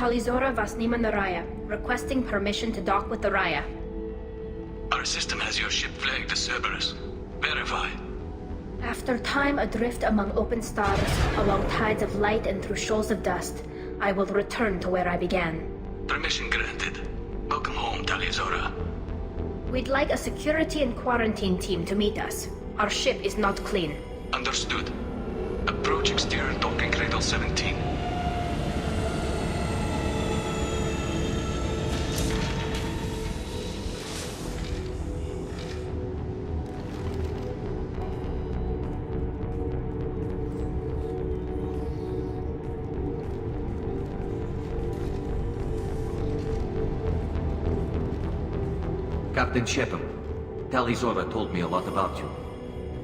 Tali'zorah Vasnima Naraya, requesting permission to dock with the Raya. Our system has your ship flagged as Cerberus. Verify. After time adrift among open stars, along tides of light and through shoals of dust, I will return to where I began. Permission granted. Welcome home, Tali'zorah. We'd like a security and quarantine team to meet us. Our ship is not clean. Understood. Approach exterior docking cradle 17. Captain Shepard, Tali'zorah told me a lot about you.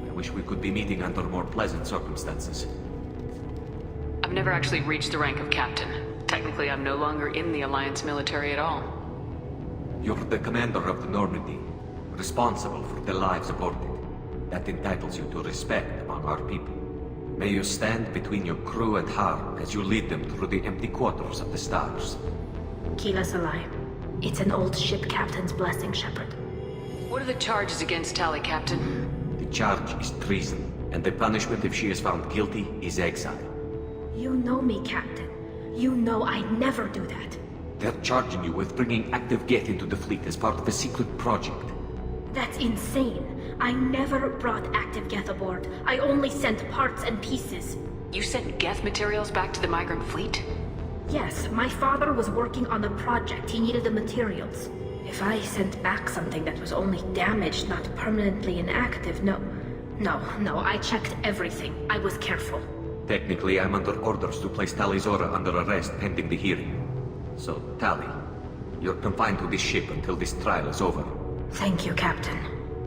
I wish we could be meeting under more pleasant circumstances. I've never actually reached the rank of captain. Technically, I'm no longer in the Alliance military at all. You're the commander of the Normandy, responsible for the lives aborted. That entitles you to respect among our people. May you stand between your crew and harm as you lead them through the empty quarters of the stars. Kila Salai. It's an old ship captain's blessing, Shepard. What are the charges against Tali, Captain? The charge is treason, and the punishment if she is found guilty is exile. You know me, Captain. You know I'd never do that. They're charging you with bringing active Geth into the fleet as part of a secret project. That's insane. I never brought active Geth aboard. I only sent parts and pieces. You sent Geth materials back to the migrant fleet? Yes, my father was working on a project. He needed the materials. If I sent back something that was only damaged, not permanently inactive, no, I checked everything. I was careful. Technically, I'm under orders to place Tali'zorah under arrest pending the hearing. So, Tali, you're confined to this ship until this trial is over. Thank you, Captain.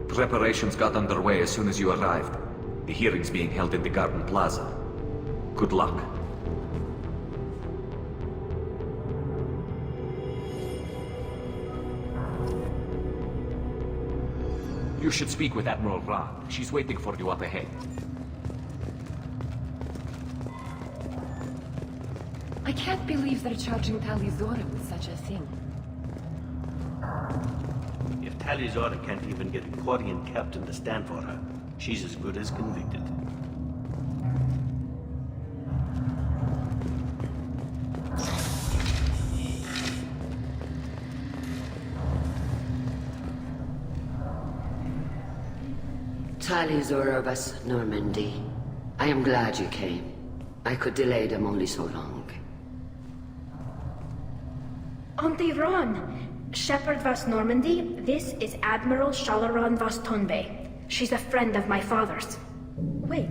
Preparations got underway as soon as you arrived. The hearing's being held in the Garden Plaza. Good luck. You should speak with Admiral Ra. She's waiting for you up ahead. I can't believe they're charging Tali'zorah with such a thing. If Tali'zorah can't even get a Quarian captain to stand for her, she's as good as convicted. Tali'zorah vas Normandy. I am glad you came. I could delay them only so long. Auntie Ron! Shepard vas Normandy, this is Admiral Shalaran vas Tonbe. She's a friend of my father's. Wait,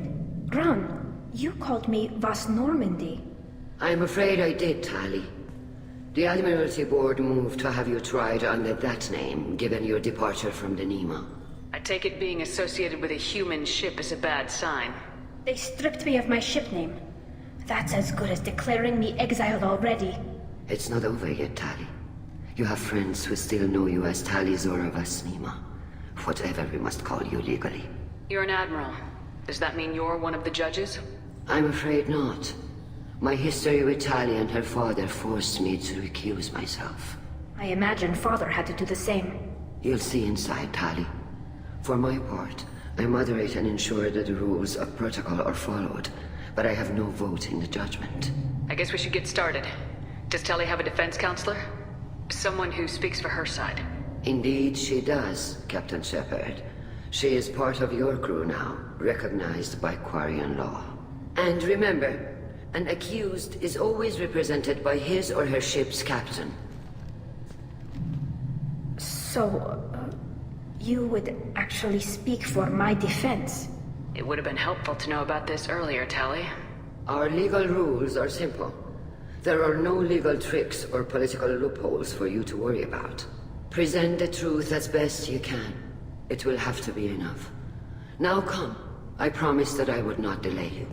Ron, you called me vas Normandy. I'm afraid I did, Tali. The Admiralty Board moved to have you tried under that name, given your departure from the Nima. I take it being associated with a human ship is a bad sign. They stripped me of my ship name. That's as good as declaring me exiled already. It's not over yet, Tali. You have friends who still know you as Tali'zorah vas Nima. Whatever we must call you legally. You're an admiral. Does that mean you're one of the judges? I'm afraid not. My history with Tali and her father forced me to recuse myself. I imagine father had to do the same. You'll see inside, Tali. For my part, I moderate and ensure that the rules of protocol are followed, but I have no vote in the judgment. I guess we should get started. Does Tali have a defense counselor? Someone who speaks for her side. Indeed she does, Captain Shepard. She is part of your crew now, recognized by Quarian law. And remember, an accused is always represented by his or her ship's captain. So, you would actually speak for my defense? It would have been helpful to know about this earlier, Tali. Our legal rules are simple. There are no legal tricks or political loopholes for you to worry about. Present the truth as best you can. It will have to be enough. Now come. I promised that I would not delay you.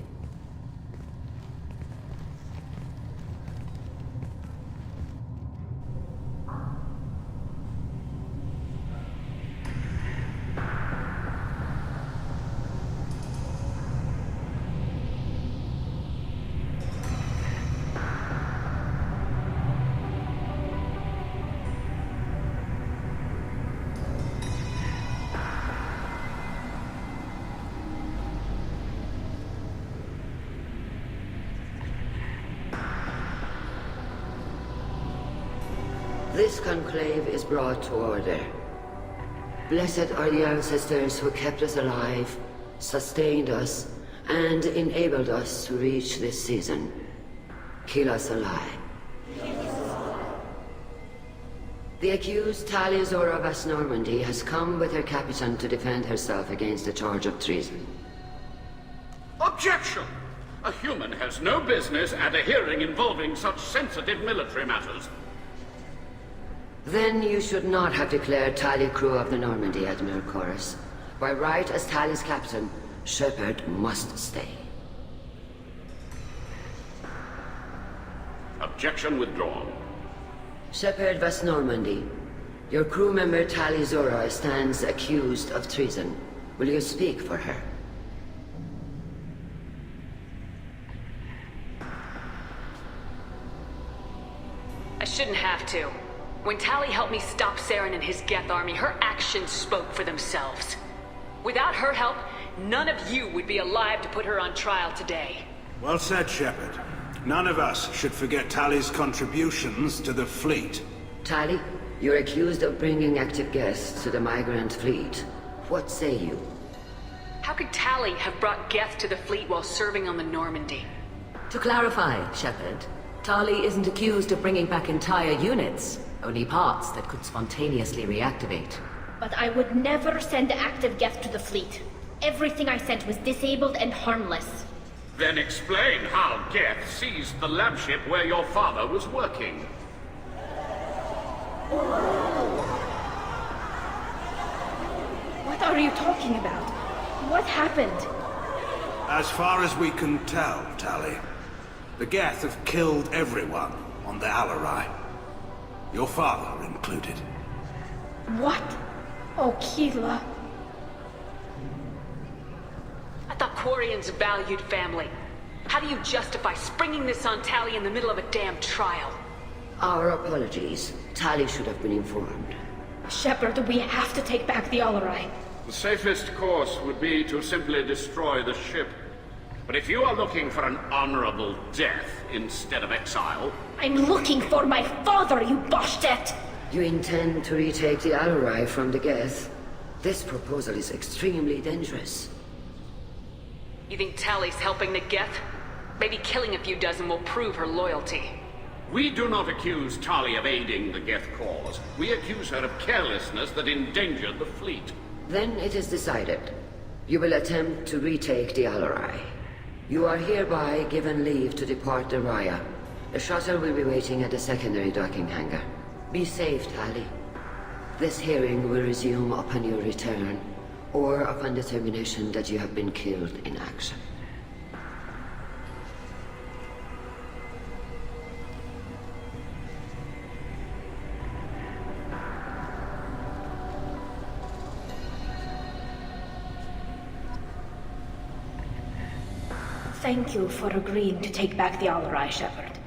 This conclave is brought to order. Blessed are the ancestors who kept us alive, sustained us, and enabled us to reach this season. Kill us alive. The accused tali'zorah of Normandy has come with her captain to defend herself against a charge of treason. Objection! A human has no business at a hearing involving such sensitive military matters. Then you should not have declared Tali crew of the Normandy, Admiral Chorus. By right as Tali's captain, Shepard must stay. Objection withdrawn. Shepard of Normandy, your crew member tali'zorah stands accused of treason. Will you speak for her? I shouldn't have to. When Tali helped me stop Saren and his Geth army, her actions spoke for themselves. Without her help, none of you would be alive to put her on trial today. Well said, Shepard. None of us should forget Tali's contributions to the fleet. Tali, you're accused of bringing active guests to the migrant fleet. What say you? How could Tali have brought Geth to the fleet while serving on the Normandy? To clarify, Shepard, Tali isn't accused of bringing back entire units, only parts that could spontaneously reactivate. But I would never send active Geth to the fleet. Everything I sent was disabled and harmless. Then explain how Geth seized the lab ship where your father was working. What are you talking about? What happened? As far as we can tell, Tali, the Geth have killed everyone on the Alarei. Your father included. What? Oh, Keela. I thought Quarians valued family. How do you justify springing this on Tali in the middle of a damn trial? Our apologies. Tali should have been informed. Shepard, we have to take back the Alarei. The safest course would be to simply destroy the ship. But if you are looking for an honorable death instead of exile... I'm looking for my father, you bastet! You intend to retake the Alarei from the Geth? This proposal is extremely dangerous. You think Tali's helping the Geth? Maybe killing a few dozen will prove her loyalty. We do not accuse Tali of aiding the Geth cause. We accuse her of carelessness that endangered the fleet. Then it is decided. You will attempt to retake the Alarei. You are hereby given leave to depart the Raya. The shuttle will be waiting at the secondary docking hangar. Be safe, Tali. This hearing will resume upon your return, or upon determination that you have been killed in action. Thank you for agreeing to take back the Alarei, Shepard.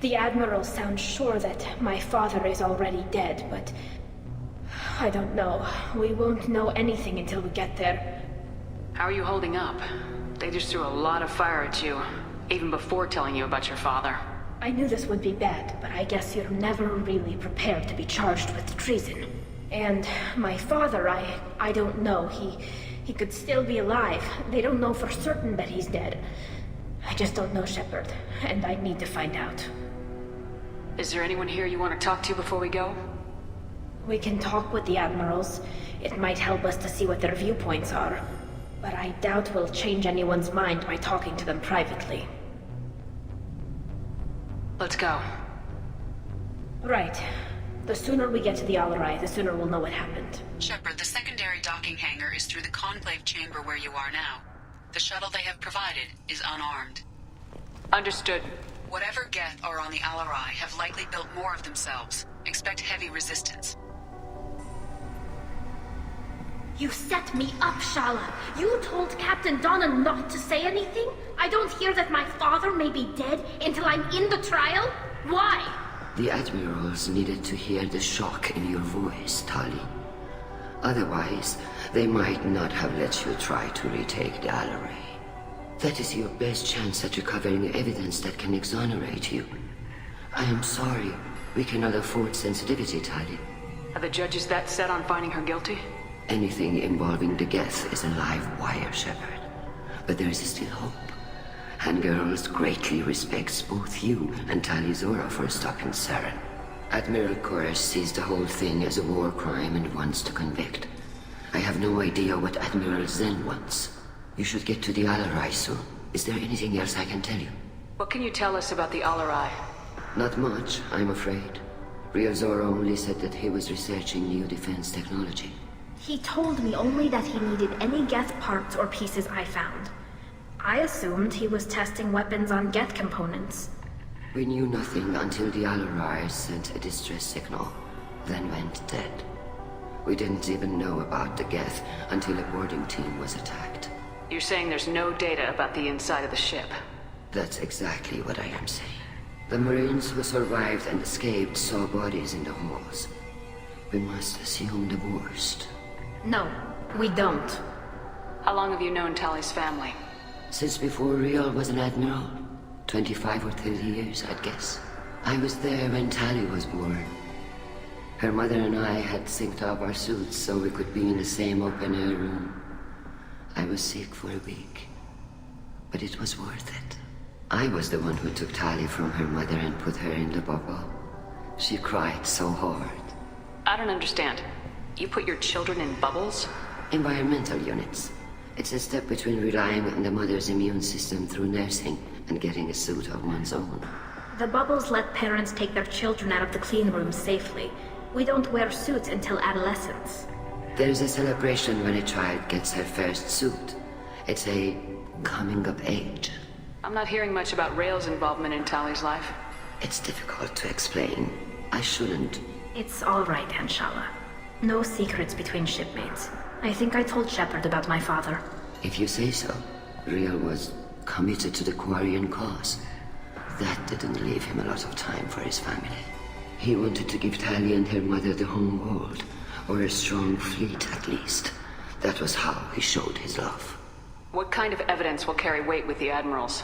The Admiral sounds sure that my father is already dead, but... I don't know. We won't know anything until we get there. How are you holding up? They just threw a lot of fire at you, even before telling you about your father. I knew this would be bad, but I guess you're never really prepared to be charged with treason. And my father, I don't know. He could still be alive. They don't know for certain that he's dead. I just don't know, Shepard, and I need to find out. Is there anyone here you want to talk to before we go? We can talk with the Admirals. It might help us to see what their viewpoints are. But I doubt we'll change anyone's mind by talking to them privately. Let's go. Right. The sooner we get to the Alarei, the sooner we'll know what happened. Shepard, the secondary docking hangar is through the conclave chamber where you are now. The shuttle they have provided is unarmed. Understood. Whatever Geth are on the Alarei have likely built more of themselves. Expect heavy resistance. You set me up, Shala. You told Captain Donna not to say anything? I don't hear that my father may be dead until I'm in the trial? Why? The Admirals needed to hear the shock in your voice, Tali. Otherwise, they might not have let you try to retake the Alarei. That is your best chance at recovering evidence that can exonerate you. I am sorry, We cannot afford sensitivity, Tali. Are the judges that set on finding her guilty? Anything involving the Geth is a live wire, Shepard. But there is still hope. And Girls greatly respects both you and tali'zorah for stopping Saren. Admiral Koresh sees the whole thing as a war crime and wants to convict. I have no idea what Admiral Zen wants. You should get to the Alarei soon. Is there anything else I can tell you? What can you tell us about the Alarei? Not much, I'm afraid. Zora only said that he was researching new defense technology. He told me only that he needed any Geth parts or pieces I found. I assumed he was testing weapons on Geth components. We knew nothing until the Alarei sent a distress signal, then went dead. We didn't even know about the Geth until a boarding team was attacked. You're saying there's no data about the inside of the ship? That's exactly what I am saying. The Marines who survived and escaped saw bodies in the halls. We must assume the worst. No, we don't. How long have you known Tali's family? Since before Riel was an admiral. 25 or 30 years, I'd guess. I was there when Tali was born. Her mother and I had synced up our suits so we could be in the same open-air room. I was sick for a week, but it was worth it. I was the one who took Tali from her mother and put her in the bubble. She cried so hard. I don't understand. You put your children in bubbles? Environmental units. It's a step between relying on the mother's immune system through nursing and getting a suit of one's own. The bubbles let parents take their children out of the clean rooms safely. We don't wear suits until adolescence. There's a celebration when a child gets her first suit. It's a coming of age. I'm not hearing much about Rael's involvement in Tali's life. It's difficult to explain. I shouldn't. It's all right, Anshala. No secrets between shipmates. I think I told Shepard about my father. If you say so. Riel was committed to the Quarian cause. That didn't leave him a lot of time for his family. He wanted to give Tali and her mother the home world, or a strong fleet at least. That was how he showed his love. What kind of evidence will carry weight with the admirals?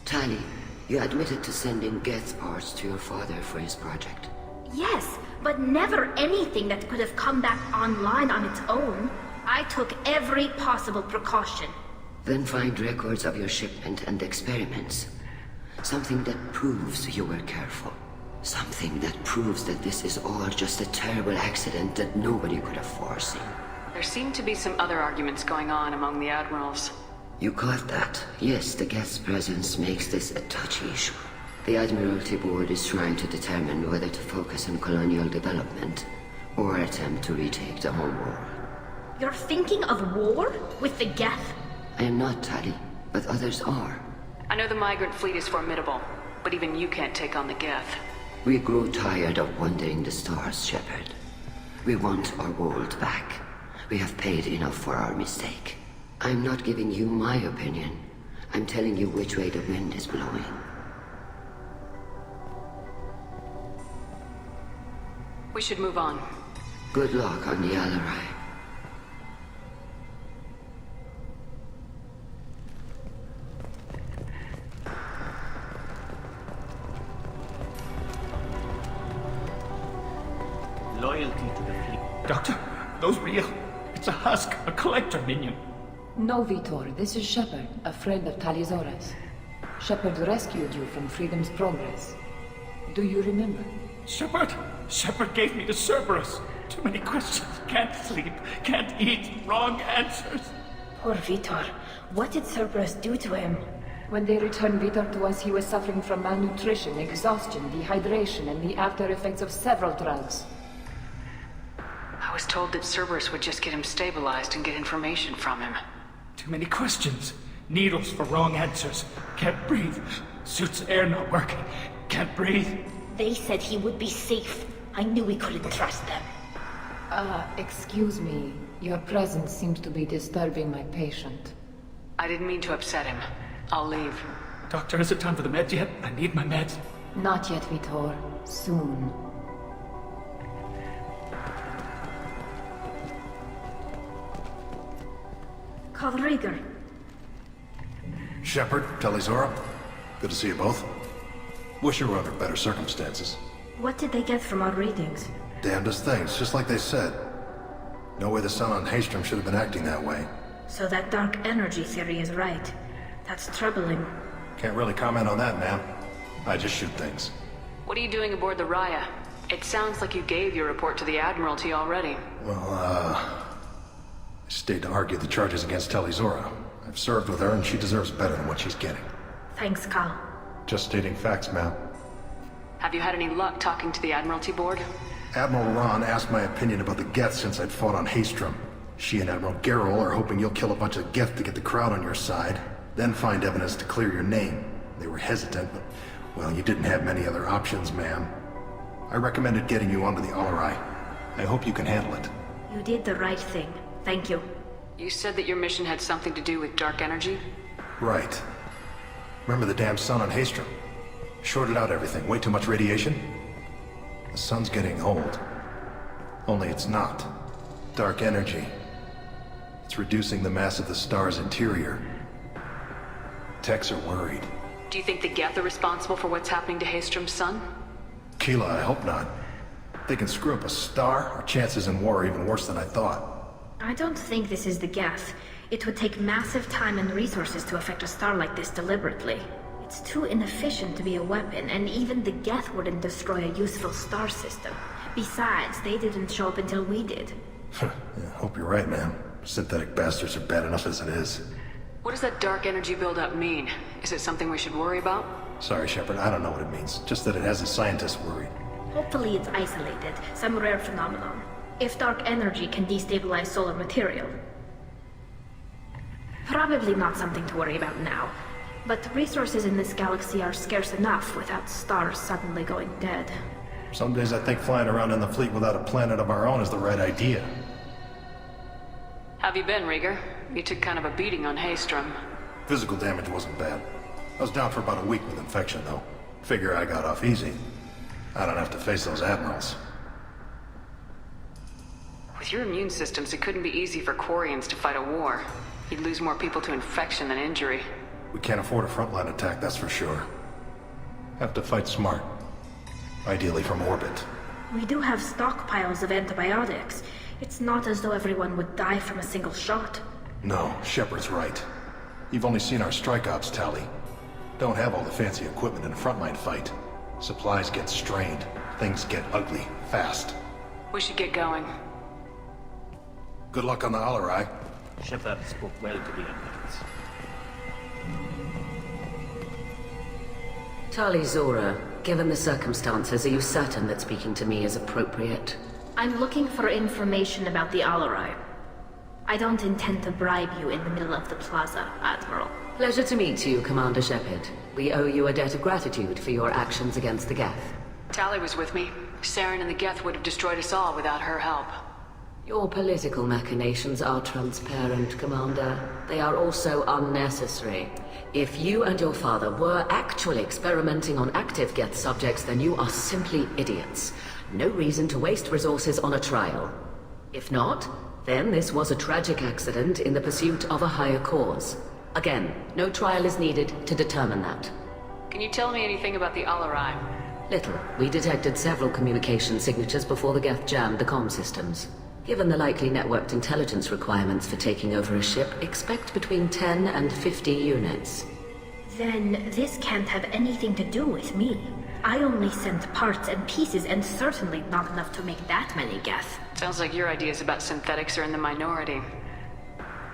Tali, you admitted to sending Geth parts to your father for his project. Yes, but never anything that could have come back online on its own. I took every possible precaution. Then find records of your shipment and experiments. Something that proves you were careful. Something that proves that this is all just a terrible accident that nobody could have foreseen. There seem to be some other arguments going on among the admirals. You caught that? Yes, the Geth's presence makes this a touchy issue. The Admiralty Board is trying to determine whether to focus on colonial development or attempt to retake the home world. You're thinking of war? With the Geth? I am not, Tali, but others are. I know the migrant fleet is formidable, but even you can't take on the Geth. We grow tired of wandering the stars, Shepard. We want our world back. We have paid enough for our mistake. I'm not giving you my opinion. I'm telling you which way the wind is blowing. We should move on. Good luck on the Alarei. Loyalty to the fleet. Doctor, those real. It's a husk, a collector minion. No, Vitor, this is Shepard, a friend of tali'zorah's. Shepard rescued you from Freedom's Progress. Do you remember? Shepard gave me the Cerberus. Too many questions. Can't sleep, can't eat, wrong answers. Poor Vitor. What did Cerberus do to him? When they returned Vitor to us, he was suffering from malnutrition, exhaustion, dehydration, and the after effects of several drugs. I was told that Cerberus would just get him stabilized and get information from him. Too many questions. Needles for wrong answers. Can't breathe. Suit's air not working. Can't breathe. They said he would be safe. I knew we couldn't trust them. Excuse me. Your presence seems to be disturbing my patient. I didn't mean to upset him. I'll leave. Doctor, is it time for the meds yet? I need my meds. Not yet, Vitor. Soon. Kalrieger. Shepard, tali'zorah. Good to see you both. Wish you were under better circumstances. What did they get from our readings? Damnedest things, just like they said. No way the sun on Haystrom should have been acting that way. So that dark energy theory is right. That's troubling. Can't really comment on that, ma'am. I just shoot things. What are you doing aboard the Raya? It sounds like you gave your report to the Admiralty already. Well, I stayed to argue the charges against tali'zorah. I've served with her, and she deserves better than what she's getting. Thanks, Cal. Just stating facts, ma'am. Have you had any luck talking to the Admiralty board? Admiral Ron asked my opinion about the Geth since I'd fought on Haystrom. She and Admiral Gerrel are hoping you'll kill a bunch of Geth to get the crowd on your side, then find evidence to clear your name. They were hesitant, but, well, you didn't have many other options, ma'am. I recommended getting you onto the Alarei. I hope you can handle it. You did the right thing. Thank you. You said that your mission had something to do with dark energy? Right. Remember the damn sun on Haystrom? Shorted out everything. Way too much radiation? The sun's getting old. Only it's not. Dark energy. It's reducing the mass of the star's interior. Techs are worried. Do you think the Geth are responsible for what's happening to Haystrom's sun? Keela, I hope not. If they can screw up a star, our chances in war are even worse than I thought. I don't think this is the Geth. It would take massive time and resources to affect a star like this deliberately. It's too inefficient to be a weapon, and even the Geth wouldn't destroy a useful star system. Besides, they didn't show up until we did. Yeah, hope you're right, man. Synthetic bastards are bad enough as it is. What does that dark energy buildup mean? Is it something we should worry about? Sorry, Shepard, I don't know what it means. Just that it has the scientists worried. Hopefully it's isolated, some rare phenomenon. If dark energy can destabilize solar material. Probably not something to worry about now. But resources in this galaxy are scarce enough without stars suddenly going dead. Some days I think flying around in the fleet without a planet of our own is the right idea. Have you been, Rieger? You took kind of a beating on Haystrom. Physical damage wasn't bad. I was down for about a week with infection, though. Figure I got off easy. I don't have to face those admirals. With your immune systems, it couldn't be easy for Quarians to fight a war. You'd lose more people to infection than injury. We can't afford a frontline attack, that's for sure. Have to fight smart. Ideally from orbit. We do have stockpiles of antibiotics. It's not as though everyone would die from a single shot. No, Shepard's right. You've only seen our strike ops, Tali. Don't have all the fancy equipment in a frontline fight. Supplies get strained. Things get ugly, fast. We should get going. Good luck on the Alarei. Shepard spoke well to the admirals. Tali'zorah, given the circumstances, are you certain that speaking to me is appropriate? I'm looking for information about the Alarei. I don't intend to bribe you in the middle of the plaza, Admiral. Pleasure to meet you, Commander Shepard. We owe you a debt of gratitude for your actions against the Geth. Tali was with me. Saren and the Geth would have destroyed us all without her help. Your political machinations are transparent, Commander. They are also unnecessary. If you and your father were actually experimenting on active Geth subjects, then you are simply idiots. No reason to waste resources on a trial. If not, then this was a tragic accident in the pursuit of a higher cause. Again, no trial is needed to determine that. Can you tell me anything about the Alarei? Little. We detected several communication signatures before the Geth jammed the comm systems. Given the likely networked intelligence requirements for taking over a ship, expect between 10 and 50 units. Then this can't have anything to do with me. I only sent parts and pieces, and certainly not enough to make that many Geth. Sounds like your ideas about synthetics are in the minority.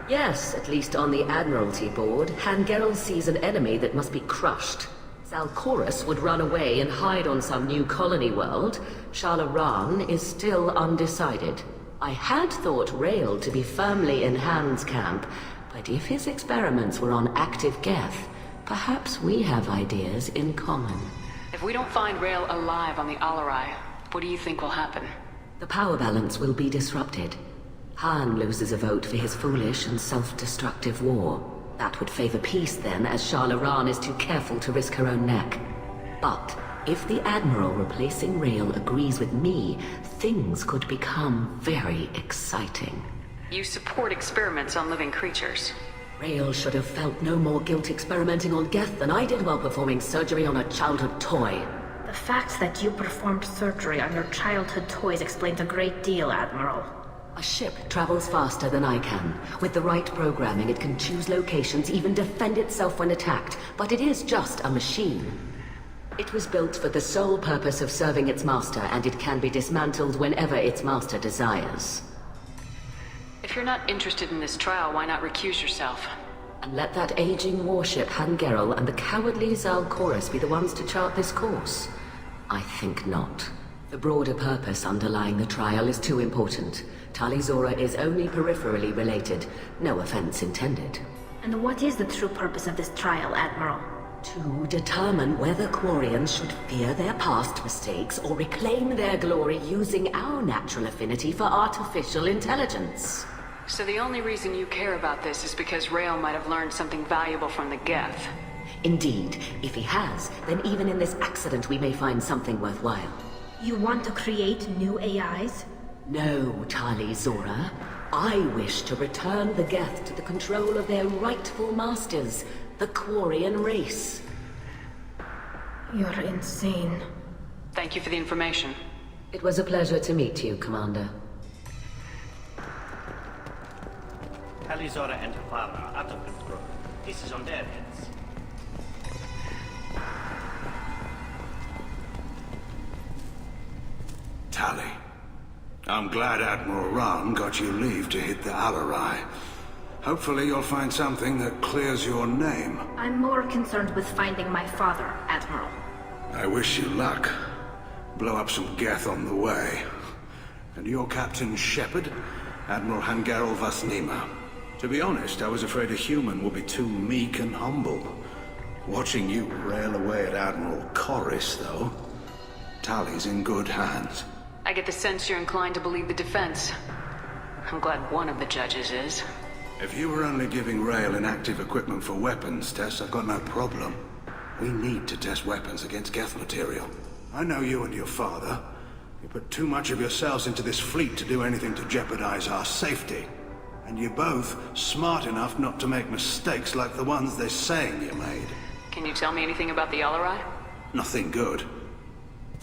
Yes, at least on the Admiralty board, Han Gerrel sees an enemy that must be crushed. Zalcorus would run away and hide on some new colony world. Shalaran is still undecided. I had thought Rael to be firmly in Han's camp, but if his experiments were on active Geth, perhaps we have ideas in common. If we don't find Rael alive on the Alarei, what do you think will happen? The power balance will be disrupted. Han loses a vote for his foolish and self-destructive war. That would favor peace then, as Shalaran is too careful to risk her own neck. But if the Admiral replacing Rael agrees with me, things could become very exciting. You support experiments on living creatures. Rael should have felt no more guilt experimenting on Geth than I did while performing surgery on a childhood toy. The fact that you performed surgery on your childhood toys explains a great deal, Admiral. A ship travels faster than I can. With the right programming, it can choose locations, even defend itself when attacked. But it is just a machine. It was built for the sole purpose of serving its master, and it can be dismantled whenever its master desires. If you're not interested in this trial, why not recuse yourself? And let that aging warship Hangerel and the cowardly Zal'Koris be the ones to chart this course? I think not. The broader purpose underlying the trial is too important. tali'zorah is only peripherally related. No offense intended. And what is the true purpose of this trial, Admiral? To determine whether Quarians should fear their past mistakes or reclaim their glory using our natural affinity for artificial intelligence. So the only reason you care about this is because Rael might have learned something valuable from the Geth. Indeed. If he has, then even in this accident we may find something worthwhile. You want to create new AIs? No, tali'zorah. I wish to return the Geth to the control of their rightful masters, the Quarian race. You're insane. Thank you for the information. It was a pleasure to meet you, Commander. Tali'zorah and her father are out of control. This is on their heads. Tali, I'm glad Admiral Rahn got you leave to hit the Alarei. Hopefully you'll find something that clears your name. I'm more concerned with finding my father, Admiral. I wish you luck. Blow up some Geth on the way. And your Captain Shepard, Admiral Hangerel Vasnima. To be honest, I was afraid a human would be too meek and humble. Watching you rail away at Admiral Koris, though, Tali's in good hands. I get the sense you're inclined to believe the defense. I'm glad one of the judges is. If you were only giving Rael inactive equipment for weapons tests, I've got no problem. We need to test weapons against Geth material. I know you and your father. You put too much of yourselves into this fleet to do anything to jeopardize our safety. And you're both smart enough not to make mistakes like the ones they're saying you made. Can you tell me anything about the Alarei? Nothing good.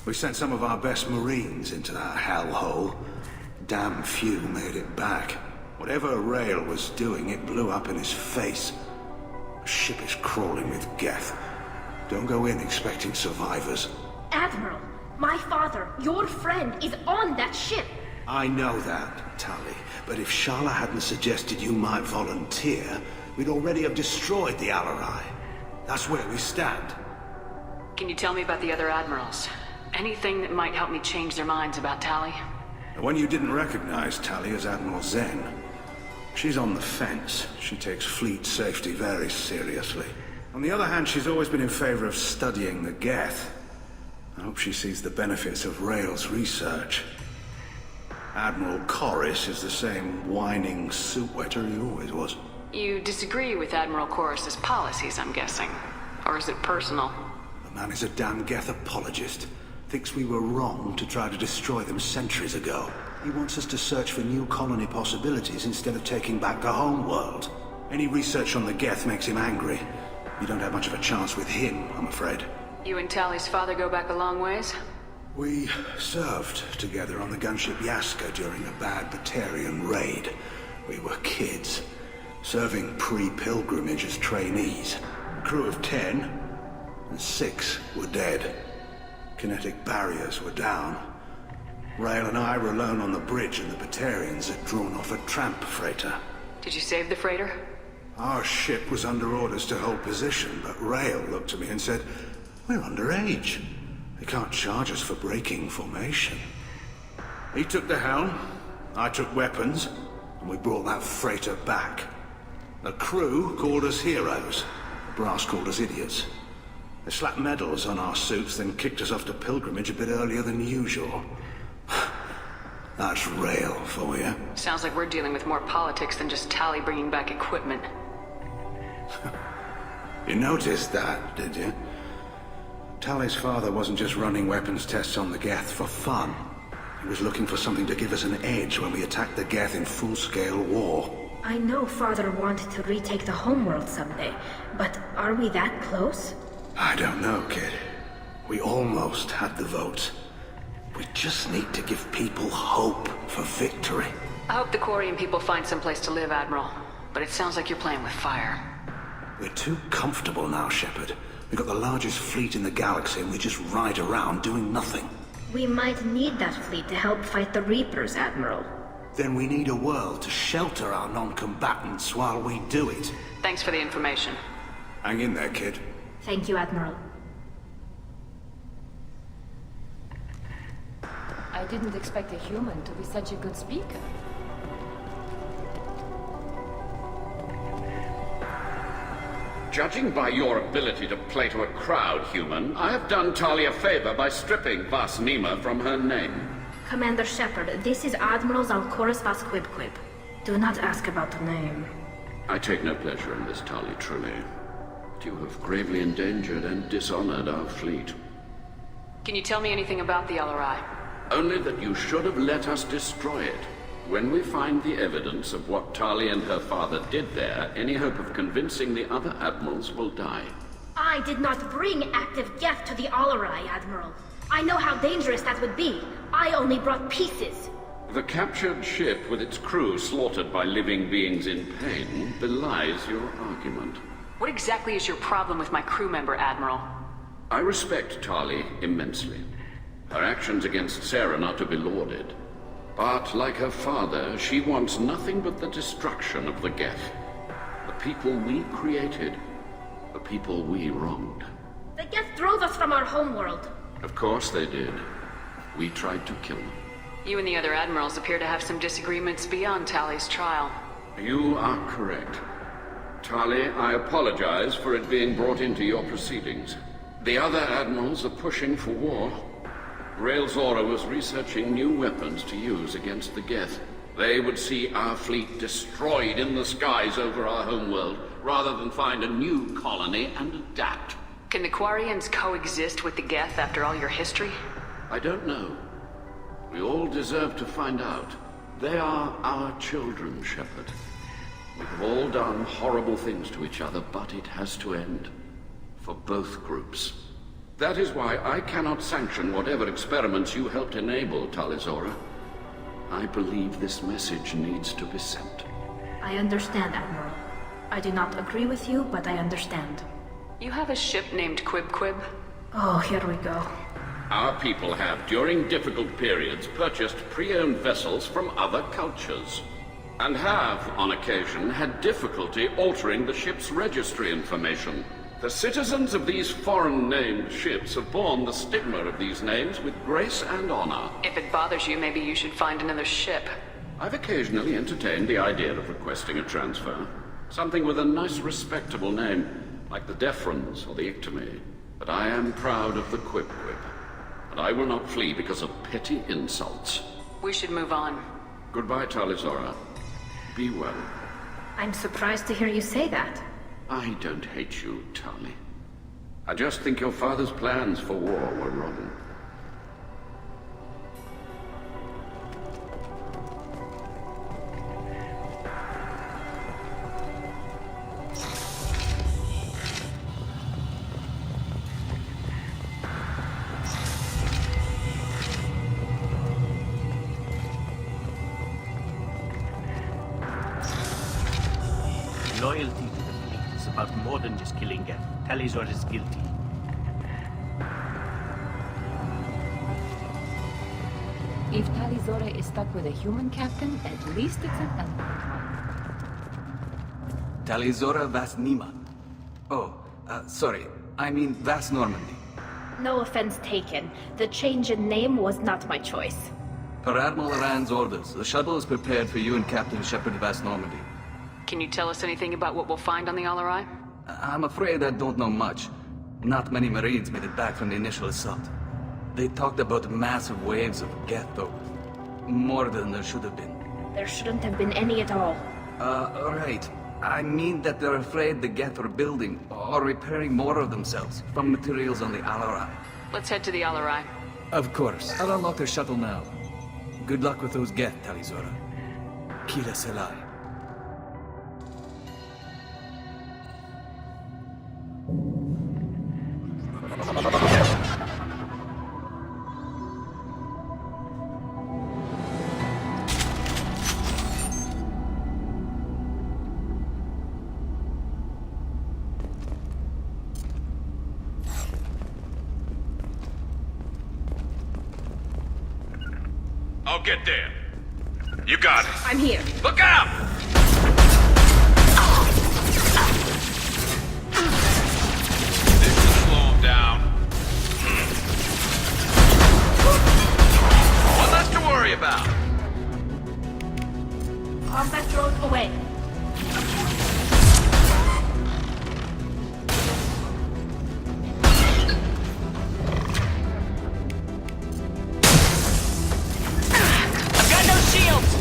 We sent some of our best Marines into that hellhole. Damn few made it back. Whatever Rael was doing, it blew up in his face. The ship is crawling with Geth. Don't go in expecting survivors. Admiral, my father, your friend, is on that ship. I know that, Tali. But if Shala hadn't suggested you might volunteer, we'd already have destroyed the Alarei. That's where we stand. Can you tell me about the other admirals? Anything that might help me change their minds about Tali? The one you didn't recognize, Tali, is Admiral Zen. She's on the fence. She takes fleet safety very seriously. On the other hand, she's always been in favor of studying the Geth. I hope she sees the benefits of Rael's research. Admiral Koris is the same whining soup-wetter he always was. You disagree with Admiral Koris's policies, I'm guessing. Or is it personal? The man is a damn Geth apologist. Thinks we were wrong to try to destroy them centuries ago. He wants us to search for new colony possibilities instead of taking back the home world. Any research on the Geth makes him angry. You don't have much of a chance with him, I'm afraid. You and Tali's father go back a long ways? We served together on the gunship Yaska during a bad Batarian raid. We were kids, serving pre-pilgrimage as trainees. A crew of 10, and 6 were dead. Kinetic barriers were down. Rael and I were alone on the bridge, and the Batarians had drawn off a tramp freighter. Did you save the freighter? Our ship was under orders to hold position, but Rael looked at me and said, "We're underage. They can't charge us for breaking formation." He took the helm, I took weapons, and we brought that freighter back. The crew called us heroes. The brass called us idiots. They slapped medals on our suits, then kicked us off to pilgrimage a bit earlier than usual. That's Rael for you. Sounds like we're dealing with more politics than just Tali bringing back equipment. You noticed that, did you? Tali's father wasn't just running weapons tests on the Geth for fun. He was looking for something to give us an edge when we attacked the Geth in full-scale war. I know Father wanted to retake the homeworld someday, but are we that close? I don't know, kid. We almost had the vote. We just need to give people hope for victory. I hope the Quarian people find someplace to live, Admiral. But it sounds like you're playing with fire. We're too comfortable now, Shepard. We've got the largest fleet in the galaxy and we just ride around doing nothing. We might need that fleet to help fight the Reapers, Admiral. Then we need a world to shelter our non-combatants while we do it. Thanks for the information. Hang in there, kid. Thank you, Admiral. I didn't expect a human to be such a good speaker. Judging by your ability to play to a crowd, human, I have done Tali a favor by stripping Vas Nima from her name. Commander Shepard, this is Admiral Zalcorus Vas Quib. Do not ask about the name. I take no pleasure in this, Tali, truly. But you have gravely endangered and dishonored our fleet. Can you tell me anything about the Alarei? Only that you should have let us destroy it. When we find the evidence of what Tali and her father did there, any hope of convincing the other admirals will die. I did not bring active Geth to the Alarei, Admiral. I know how dangerous that would be. I only brought pieces. The captured ship with its crew slaughtered by living beings in pain belies your argument. What exactly is your problem with my crew member, Admiral? I respect Tali immensely. Her actions against Saren are to be lauded. But, like her father, she wants nothing but the destruction of the Geth. The people we created. The people we wronged. The Geth drove us from our homeworld. Of course they did. We tried to kill them. You and the other admirals appear to have some disagreements beyond Tali's trial. You are correct. Tali, I apologize for it being brought into your proceedings. The other admirals are pushing for war. Tali'zorah was researching new weapons to use against the Geth. They would see our fleet destroyed in the skies over our homeworld, rather than find a new colony and adapt. Can the Quarians coexist with the Geth after all your history? I don't know. We all deserve to find out. They are our children, Shepard. We have all done horrible things to each other, but it has to end. For both groups. That is why I cannot sanction whatever experiments you helped enable, tali'zorah. I believe this message needs to be sent. I understand, Admiral. I do not agree with you, but I understand. You have a ship named Quib? Oh, here we go. Our people have, during difficult periods, purchased pre-owned vessels from other cultures. And have, on occasion, had difficulty altering the ship's registry information. The citizens of these foreign-named ships have borne the stigma of these names with grace and honor. If it bothers you, maybe you should find another ship. I've occasionally entertained the idea of requesting a transfer. Something with a nice, respectable name, like the Defrons or the Ictomy. But I am proud of the Quib, and I will not flee because of petty insults. We should move on. Goodbye, tali'zorah. Be well. I'm surprised to hear you say that. I don't hate you, Tali. I just think your father's plans for war were wrong. Loyalty to the fleet is about more than just killing Geth. Tali'zorah is guilty. If Tali'zorah is stuck with a human captain, at least it's an elegant one. Tali'zorah Vas Nima. Oh, sorry. I mean Vas Normandy. No offense taken. The change in name was not my choice. Per Admiral Rand's orders, the shuttle is prepared for you and Captain Shepard Vas Normandy. Can you tell us anything about what we'll find on the Alarei? I'm afraid I don't know much. Not many Marines made it back from the initial assault. They talked about massive waves of Geth, though. More than there should have been. There shouldn't have been any at all. Right. I mean that they're afraid the Geth are building or repairing more of themselves from materials on the Alarei. Let's head to the Alarei. Of course. I'll unlock the shuttle now. Good luck with those Geth, Tali'zorah. Kila Selai. I'll get there. You got it. I'm here. Look out! This will slow him down. One less to worry about. Combat drone away. I've got no shields!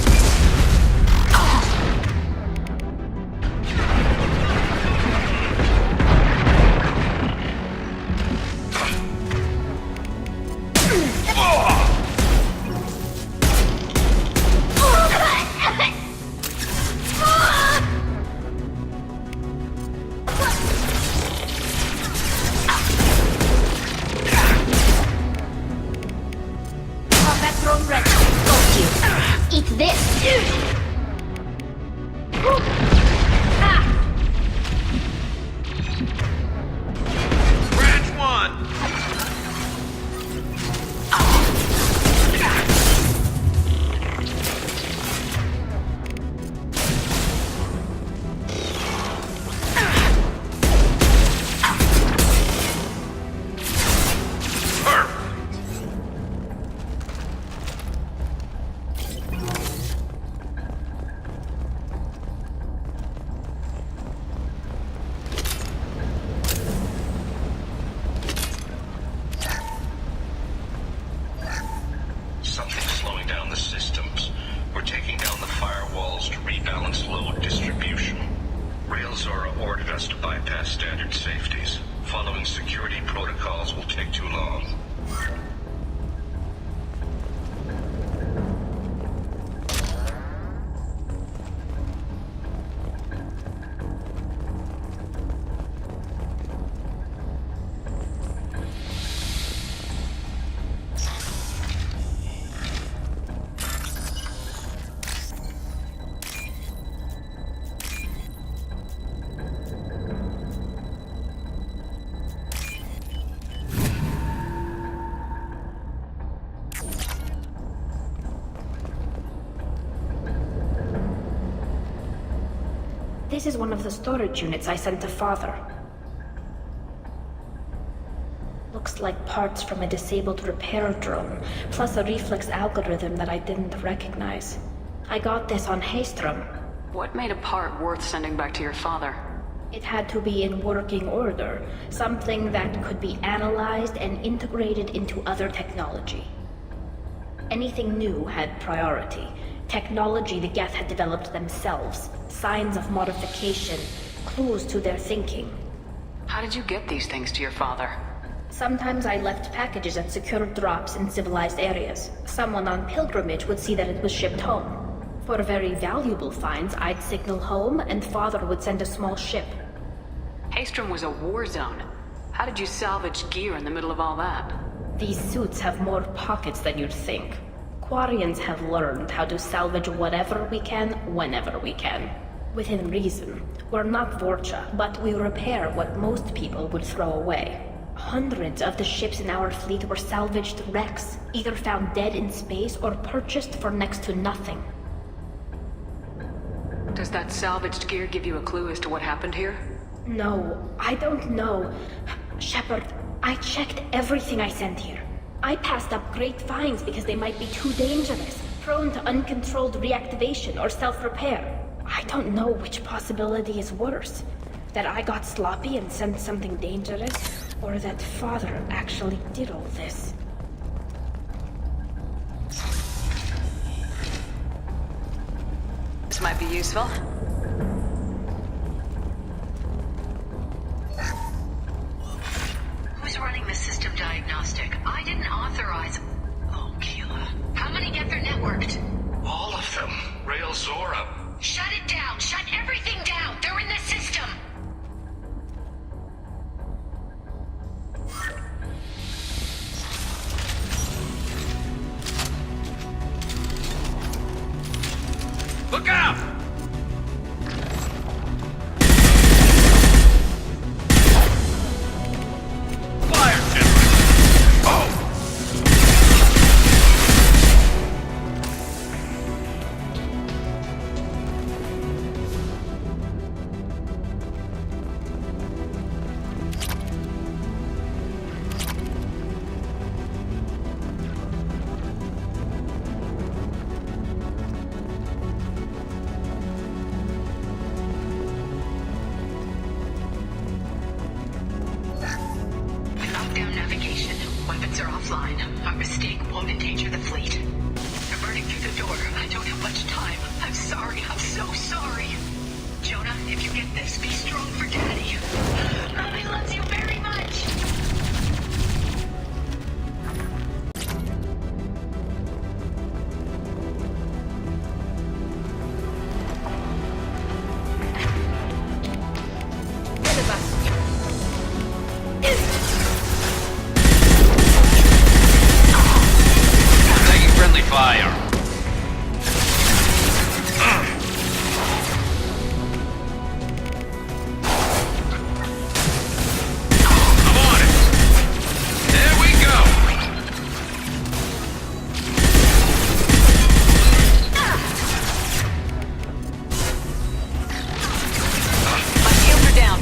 Combat drone ready. Got you. Eat this. Branch one. Something's slowing down the systems. We're taking down the firewalls to rebalance load distribution. Tali'zorah ordered us to bypass standard safeties. Following security protocols will take too long. This is one of the storage units I sent to Father. Looks like parts from a disabled repair drone, plus a reflex algorithm that I didn't recognize. I got this on Haystrom. What made a part worth sending back to your father? It had to be in working order, something that could be analyzed and integrated into other technology. Anything new had priority. Technology the Geth had developed themselves, signs of modification, clues to their thinking. How did you get these things to your father? Sometimes I left packages at secured drops in civilized areas. Someone on pilgrimage would see that it was shipped home. For very valuable finds, I'd signal home, and Father would send a small ship. Haystrom was a war zone. How did you salvage gear in the middle of all that? These suits have more pockets than you'd think. Quarians have learned how to salvage whatever we can, whenever we can. Within reason. We're not Vorcha, but we repair what most people would throw away. Hundreds of the ships in our fleet were salvaged wrecks, either found dead in space or purchased for next to nothing. Does that salvaged gear give you a clue as to what happened here? No, I don't know. Shepard, I checked everything I sent here. I passed up great finds because they might be too dangerous, prone to uncontrolled reactivation or self-repair. I don't know which possibility is worse. That I got sloppy and sent something dangerous, or that Father actually did all this. This might be useful. Who's running the system diagnostic? I didn't authorize... Oh, Keela. How many get their networked? All of them. Tali'zorah. Shut it down! Shut everything down! They're in the system! Look out! Fire generator! Oh! I'm sorry. I'm so sorry. Jonah, if you get this, be strong for Daddy. Mommy loves you very much. Taking friendly fire. I'm on it. There we go. My shields are down.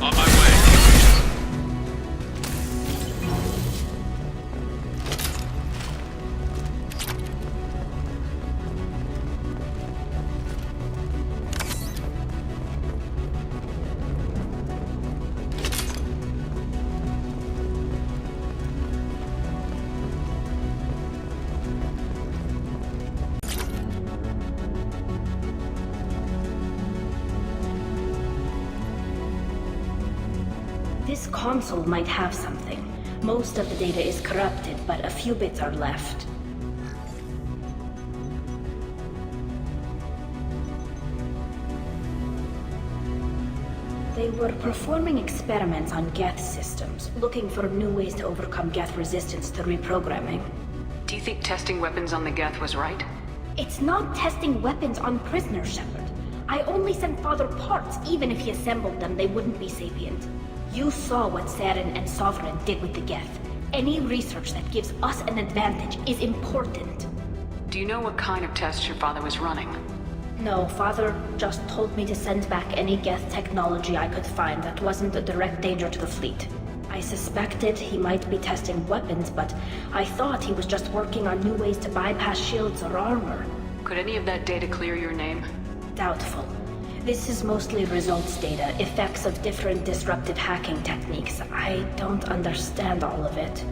On my way. This console might have something. Most of the data is corrupted, but a few bits are left. They were performing experiments on Geth systems, looking for new ways to overcome Geth resistance to reprogramming. Do you think testing weapons on the Geth was right? It's not testing weapons on prisoners, Shepard. I only sent Father parts. Even if he assembled them, they wouldn't be sapient. You saw what Saren and Sovereign did with the Geth. Any research that gives us an advantage is important. Do you know what kind of tests your father was running? No, Father just told me to send back any Geth technology I could find that wasn't a direct danger to the fleet. I suspected he might be testing weapons, but I thought he was just working on new ways to bypass shields or armor. Could any of that data clear your name? Doubtful. This is mostly results data, effects of different disruptive hacking techniques. I don't understand all of it.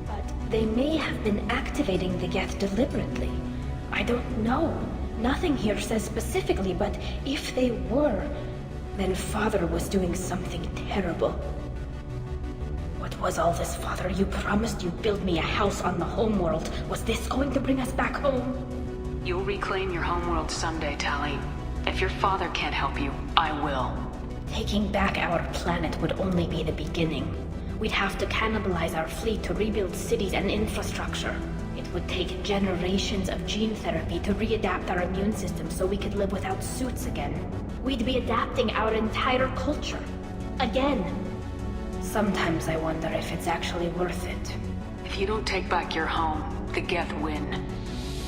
But they may have been activating the Geth deliberately. I don't know. Nothing here says specifically, but if they were, then Father was doing something terrible. What was all this, Father? You promised you'd build me a house on the homeworld. Was this going to bring us back home? You'll reclaim your homeworld someday, Tali. If your father can't help you, I will. Taking back our planet would only be the beginning. We'd have to cannibalize our fleet to rebuild cities and infrastructure. It would take generations of gene therapy to readapt our immune system so we could live without suits again. We'd be adapting our entire culture. Again. Sometimes I wonder if it's actually worth it. If you don't take back your home, the Geth win.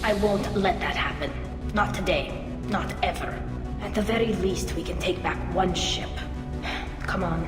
I won't let that happen. Not today. Not ever. At the very least, we can take back one ship. Come on.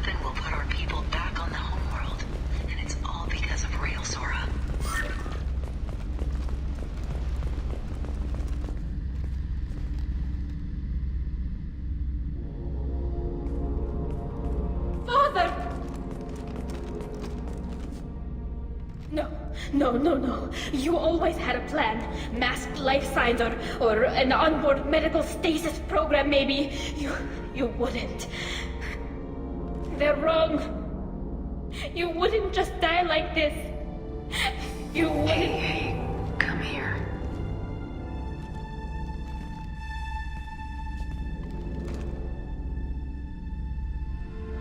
hoping we'll put our people back on the homeworld. And it's all because of Railzorah. Father! No. You always had a plan. Masked life signs or an onboard medical stasis program, maybe. You wouldn't. They're wrong. You wouldn't just die like this. You wouldn't. Hey, come here.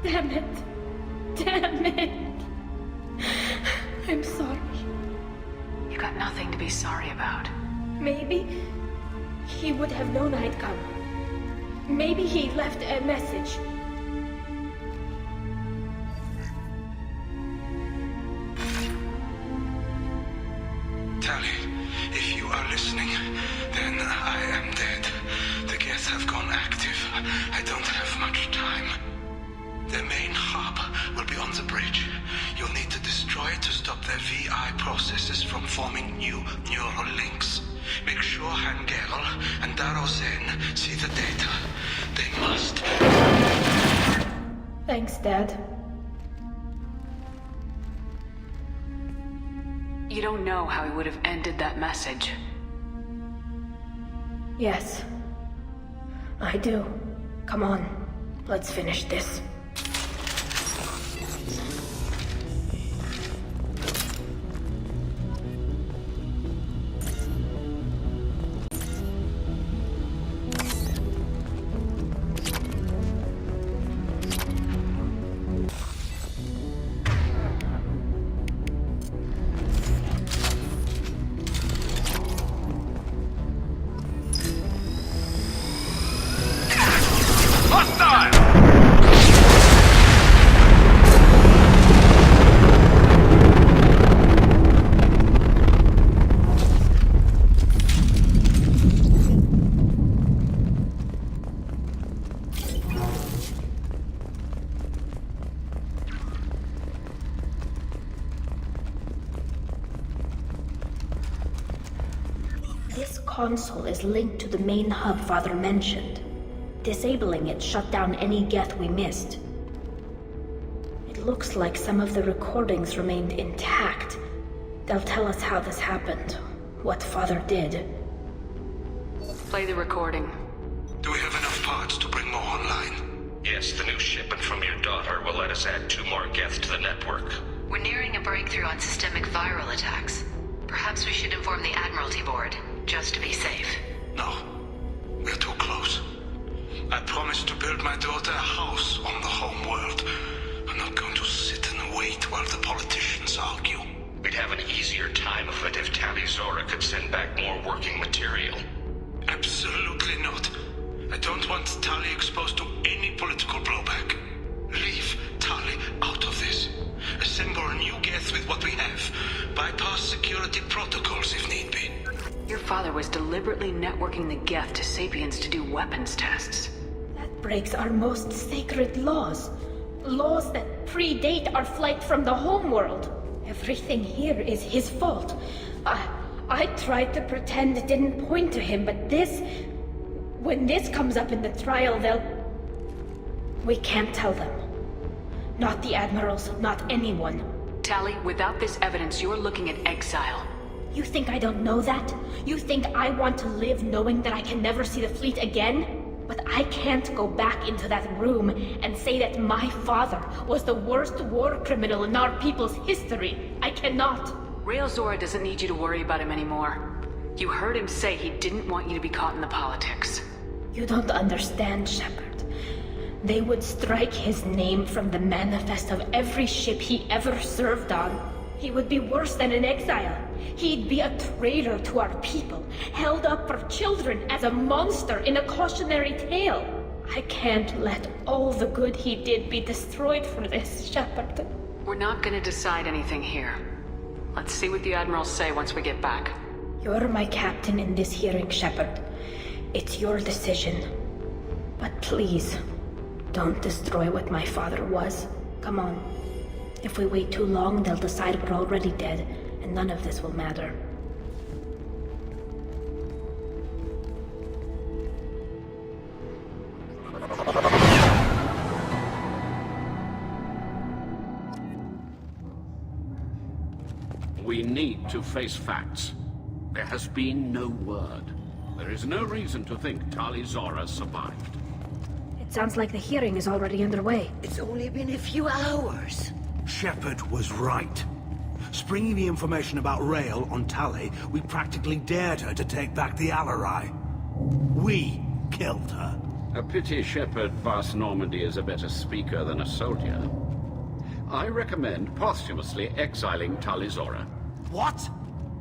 Damn it. I'm sorry. You got nothing to be sorry about. Maybe he would have known I'd come. Maybe he left a message. Tali, if you are listening, then I am dead. The Geth have gone active. I don't have much time. The main hub will be on the bridge. You'll need to destroy it to stop their VI processes from forming new neural links. Make sure Gerol and Darozen see the data. They must. Thanks, Dad. You don't know how he would have ended that message. Yes. I do. Come on. Let's finish this. This console is linked to the main hub Father mentioned. Disabling it shut down any Geth we missed. It looks like some of the recordings remained intact. They'll tell us how this happened, what Father did. Play the recording. Do we have enough parts to bring more online? Yes, the new shipment from your daughter will let us add 2 more Geth to the network. We're nearing a breakthrough on systemic viral attacks. Perhaps we should inform the Admiralty Board, just to be safe. No. We're too close. I promised to build my daughter a house on the home world. I'm not going to sit and wait while the politicians argue. We'd have an easier time of it if tali'zorah could send back more working material. Absolutely not. I don't want Tali exposed to any political blowback. Leave Tali out of this. Assemble a new Geth with what we have. Bypass security protocols if need be. Your father was deliberately networking the Geth to Sapiens to do weapons tests. That breaks our most sacred laws. Laws that predate our flight from the homeworld. Everything here is his fault. I tried to pretend it didn't point to him, but this... When this comes up in the trial, we can't tell them. Not the admirals, not anyone. Tali, without this evidence, you're looking at exile. You think I don't know that? You think I want to live knowing that I can never see the fleet again? But I can't go back into that room and say that my father was the worst war criminal in our people's history. I cannot. Railzorah doesn't need you to worry about him anymore. You heard him say he didn't want you to be caught in the politics. You don't understand, Shepard. They would strike his name from the manifest of every ship he ever served on. He would be worse than an exile. He'd be a traitor to our people, held up for children as a monster in a cautionary tale. I can't let all the good he did be destroyed for this, Shepard. We're not gonna decide anything here. Let's see what the Admirals say once we get back. You're my captain in this hearing, Shepard. It's your decision. But please, don't destroy what my father was. Come on. If we wait too long, they'll decide we're already dead, and none of this will matter. We need to face facts. There has been no word. There is no reason to think tali'zorah survived. It sounds like the hearing is already underway. It's only been a few hours. Shepard was right. Springing the information about Rael on Tali, we practically dared her to take back the Alarei. We killed her. A pity Shepard vast Normandy is a better speaker than a soldier. I recommend posthumously exiling tali'zorah. What?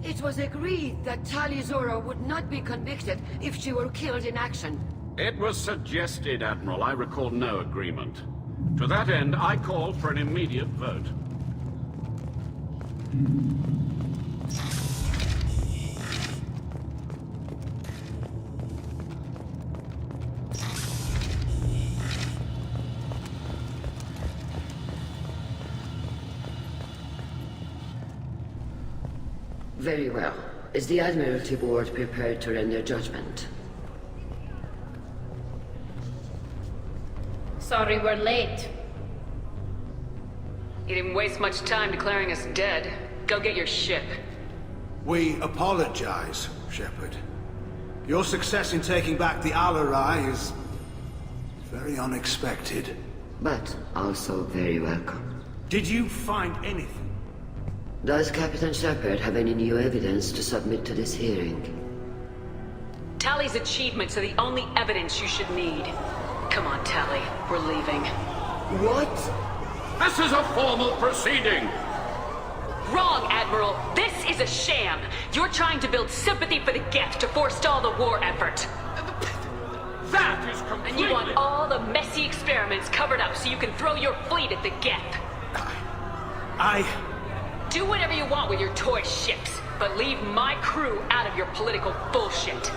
It was agreed that tali'zorah would not be convicted if she were killed in action. It was suggested, Admiral. I recall no agreement. To that end, I call for an immediate vote. Very well. Is the Admiralty Board prepared to render judgment? Sorry we're late. You didn't waste much time declaring us dead. Go get your ship. We apologize, Shepard. Your success in taking back the Alarei is very unexpected. But also very welcome. Did you find anything? Does Captain Shepard have any new evidence to submit to this hearing? Tali's achievements are the only evidence you should need. Come on, Tali. We're leaving. What? This is a formal proceeding! Wrong, Admiral. This is a sham. You're trying to build sympathy for the Geth to forestall the war effort. That is completely... And you want all the messy experiments covered up so you can throw your fleet at the Geth. Do whatever you want with your toy ships, but leave my crew out of your political bullshit.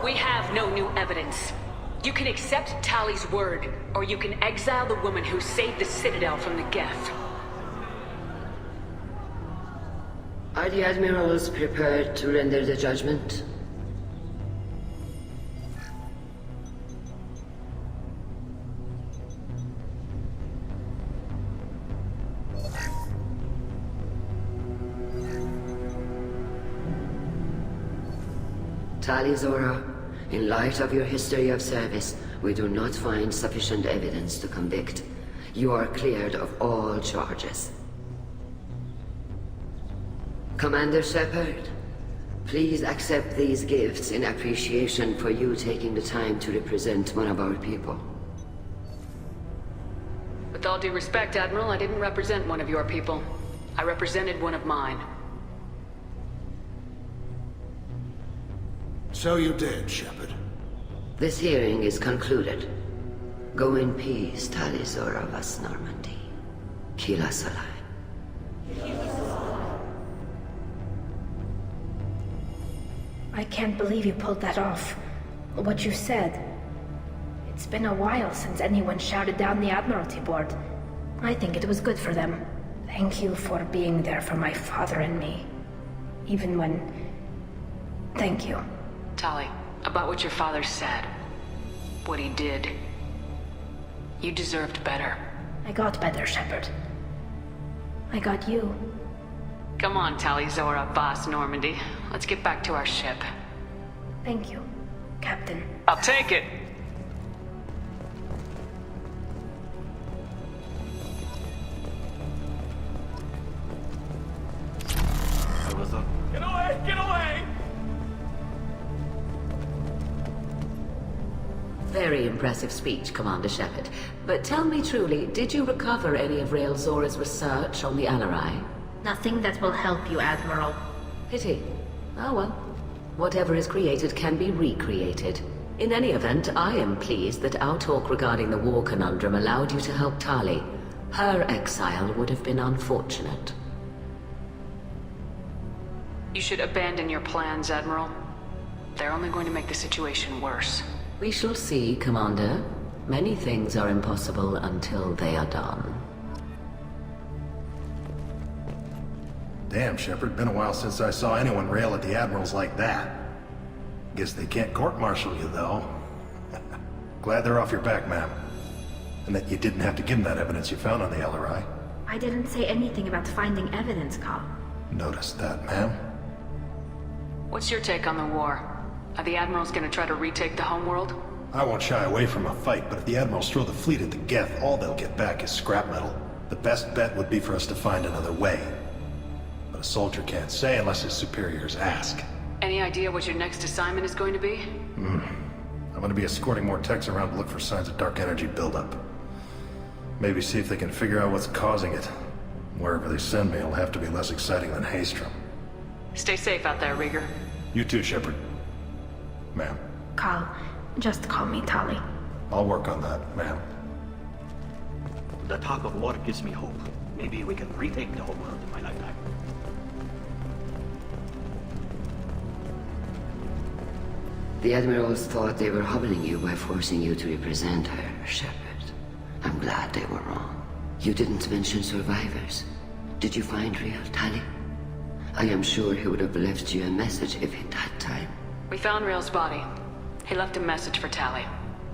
We have no new evidence. You can accept Tali's word, or you can exile the woman who saved the Citadel from the Geth. Are the Admirals prepared to render the judgment? tali'zorah, in light of your history of service, we do not find sufficient evidence to convict. You are cleared of all charges. Commander Shepard, please accept these gifts in appreciation for you taking the time to represent one of our people. With all due respect, Admiral, I didn't represent one of your people. I represented one of mine. So you did, Shepard. This hearing is concluded. Go in peace, tali'zorah vas Normandy. Kila Salai. I can't believe you pulled that off. What you said. It's been a while since anyone shouted down the Admiralty Board. I think it was good for them. Thank you for being there for my father and me. Even when... Thank you. Tali, about what your father said. What he did. You deserved better. I got better, Shepard. I got you. Come on, tali'zorah, boss Normandy. Let's get back to our ship. Thank you, Captain. I'll take it. Get away! Get away! Very impressive speech, Commander Shepard. But tell me truly, did you recover any of Rael Zora's research on the Alarei? Nothing that will help you, Admiral. Pity. Oh well. Whatever is created can be recreated. In any event, I am pleased that our talk regarding the war conundrum allowed you to help Tali. Her exile would have been unfortunate. You should abandon your plans, Admiral. They're only going to make the situation worse. We shall see, Commander. Many things are impossible until they are done. Damn, Shepard, been a while since I saw anyone rail at the admirals like that. Guess they can't court-martial you, though. Glad they're off your back, ma'am. And that you didn't have to give them that evidence you found on the Alarei. I didn't say anything about finding evidence, Cal. Noticed that, ma'am. What's your take on the war? Are the admirals gonna try to retake the homeworld? I won't shy away from a fight, but if the admirals throw the fleet at the Geth, all they'll get back is scrap metal. The best bet would be for us to find another way. But a soldier can't say unless his superiors ask. Any idea what your next assignment is going to be? I'm gonna be escorting more techs around to look for signs of dark energy buildup. Maybe see if they can figure out what's causing it. Wherever they send me, it'll have to be less exciting than Haystrom. Stay safe out there, Rieger. You too, Shepard. Ma'am. Cal, just call me Tali. I'll work on that, ma'am. The talk of war gives me hope. Maybe we can retake the whole world in my lifetime. The admirals thought they were hobbling you by forcing you to represent her, Shepard. I'm glad they were wrong. You didn't mention survivors. Did you find real Tali? I am sure he would have left you a message if he'd had time. We found Rail's body. He left a message for Tali.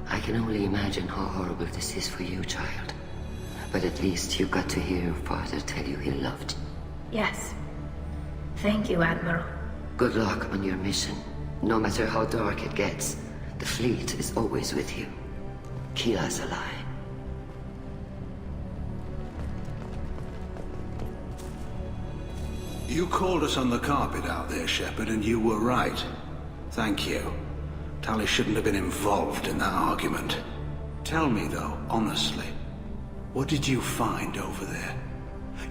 I can only imagine how horrible this is for you, child. But at least you got to hear your father tell you he loved you. Yes. Thank you, Admiral. Good luck on your mission. No matter how dark it gets, the fleet is always with you. Keep us alive. You called us on the carpet out there, Shepard, and you were right. Thank you. Tali shouldn't have been involved in that argument. Tell me, though, honestly, what did you find over there?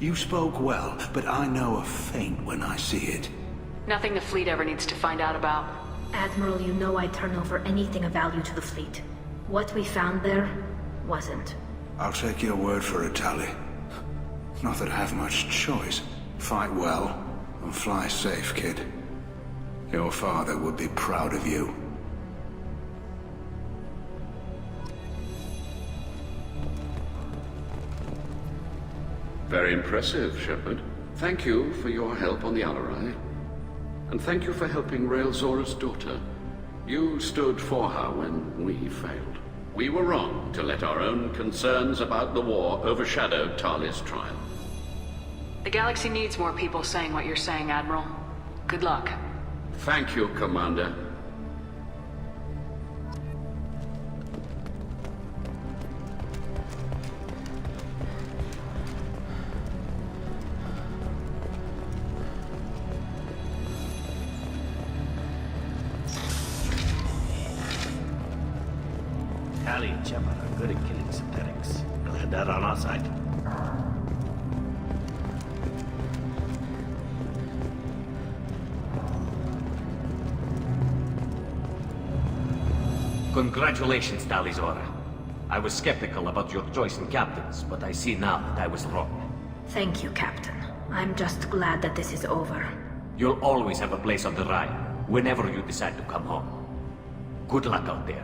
You spoke well, but I know a feint when I see it. Nothing the fleet ever needs to find out about. Admiral, you know I'd turn over anything of value to the fleet. What we found there wasn't. I'll take your word for it, Tali. Not that I have much choice. Fight well, and fly safe, kid. Your father would be proud of you. Very impressive, Shepard. Thank you for your help on the Alarei. And thank you for helping Rael'Zora's daughter. You stood for her when we failed. We were wrong to let our own concerns about the war overshadow Tali's trial. The galaxy needs more people saying what you're saying, Admiral. Good luck. Thank you, Commander. Tali and Shepard are good at killing synthetics. We'll have that on our side. Congratulations, tali'zorah. I was skeptical about your choice in captains, but I see now that I was wrong. Thank you, Captain. I'm just glad that this is over. You'll always have a place on the Rhine, whenever you decide to come home. Good luck out there.